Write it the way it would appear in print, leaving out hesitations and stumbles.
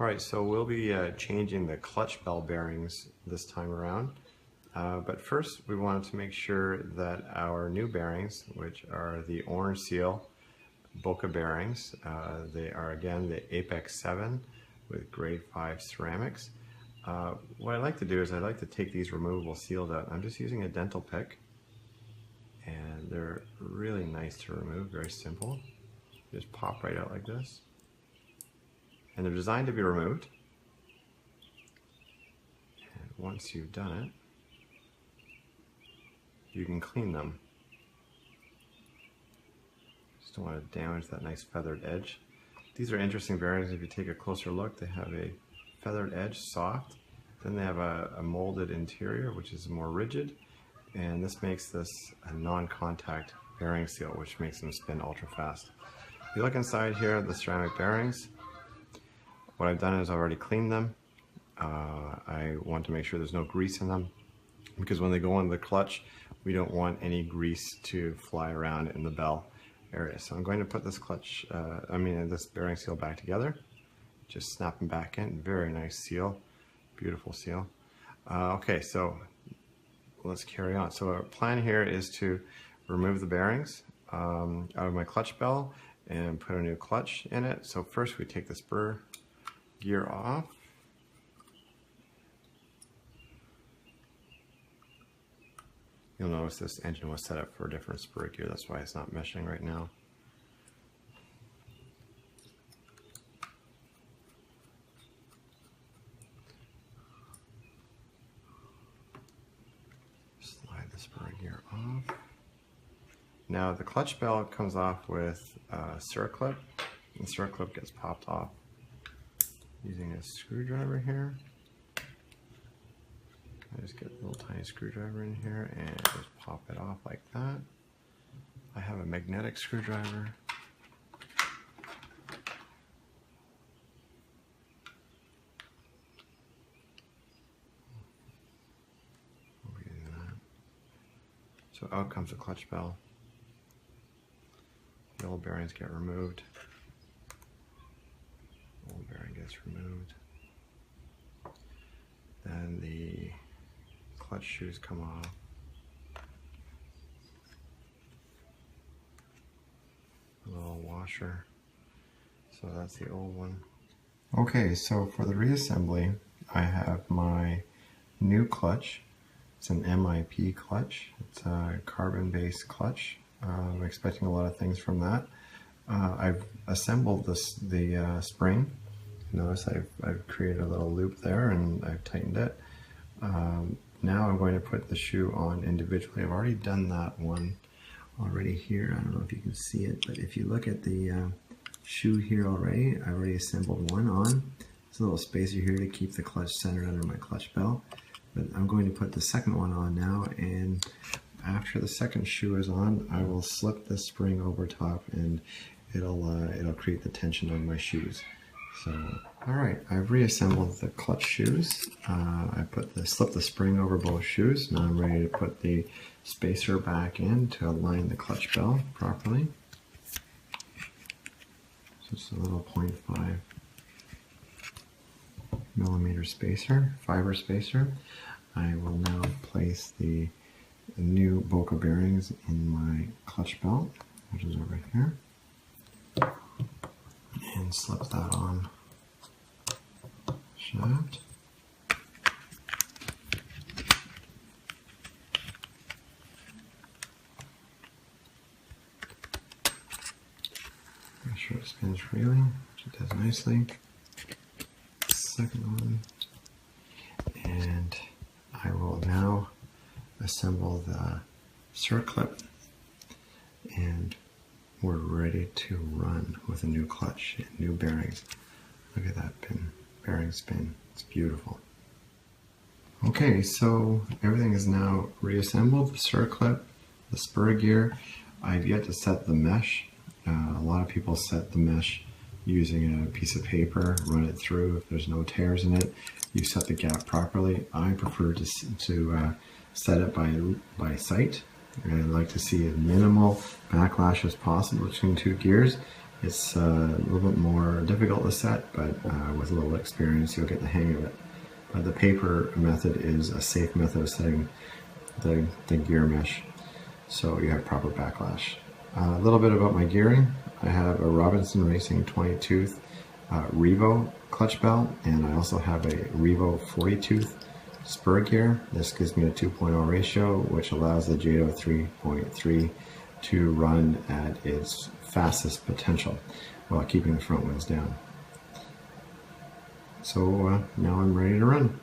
Alright, so we'll be changing the clutch bell bearings this time around. But first we wanted to make sure that our new bearings, which are the orange seal Boca bearings, they are again the Apex 7 with grade 5 ceramics. What I like to do is I like to take these removable seals out. I'm just using a dental pick, and they're really nice to remove, very simple. Just pop right out like this. And they're designed to be removed. And once you've done it, you can clean them. Just don't want to damage that nice feathered edge. These are interesting bearings. If you take a closer look, they have a feathered edge, soft. Then they have a molded interior, which is more rigid. And this makes this a non-contact bearing seal, which makes them spin ultra fast. If you look inside here, the ceramic bearings, what I've done is I've already cleaned them. I want to make sure there's no grease in them, because when they go into the clutch, we don't want any grease to fly around in the bell area. So I'm going to put this this bearing seal back together. Just snap them back in. Very nice seal, beautiful seal. Okay, so let's carry on. So our plan here is to remove the bearings out of my clutch bell and put a new clutch in it. So first we take the spur gear off. You'll notice this engine was set up for a different spur gear, that's why it's not meshing right now. Slide the spur gear off. Now the clutch bell comes off with a circlip. The circlip gets popped off using a screwdriver here. I just get a little tiny screwdriver in here and just pop it off like that. I have a magnetic screwdriver. So out comes the clutch bell. The old bearings get removed. Old bearing gets removed. Then the clutch shoes come off. A little washer. So that's the old one. Okay, so for the reassembly, I have my new clutch. It's an MIP clutch. It's a carbon-based clutch. I'm expecting a lot of things from that. I've assembled the spring. Notice I've created a little loop there and I've tightened it. Now I'm going to put the shoe on individually. I've already done that one already here. I don't know if you can see it, but if you look at the shoe here already, I already assembled one on. There's a little spacer here to keep the clutch centered under my clutch bell. But I'm going to put the second one on now, and after the second shoe is on, I will slip the spring over top and it'll create the tension on my shoes. So, alright, I've reassembled the clutch shoes. I slipped the spring over both shoes. Now I'm ready to put the spacer back in to align the clutch bell properly. So it's a little 0.5 millimeter spacer, fiber spacer. I will now place the new Boca bearings in my clutch belt, which is over here, and slip that on shaft. Make sure it spins freely, which it does nicely. Second one, and I will now assemble the circlip, and we're ready to run with a new clutch and new bearings. Look at that bearing spin, it's beautiful. Okay, so everything is now reassembled, the circlip, the spur gear. I've yet to set the mesh. A lot of people set the mesh using a piece of paper, run it through. If there's no tears in it, you set the gap properly. I prefer to set it by sight. I like to see as minimal backlash as possible between two gears. It's a little bit more difficult to set, but with a little experience, you'll get the hang of it. But the paper method is a safe method of setting the gear mesh, so you have proper backlash. A little bit about my gearing. I have a Robinson Racing 20-tooth Revo clutch belt, and I also have a Revo 40-tooth spur gear. This gives me a 2.0 ratio, which allows the JATO 3.3 to run at its fastest potential while keeping the front wheels down. So now I'm ready to run.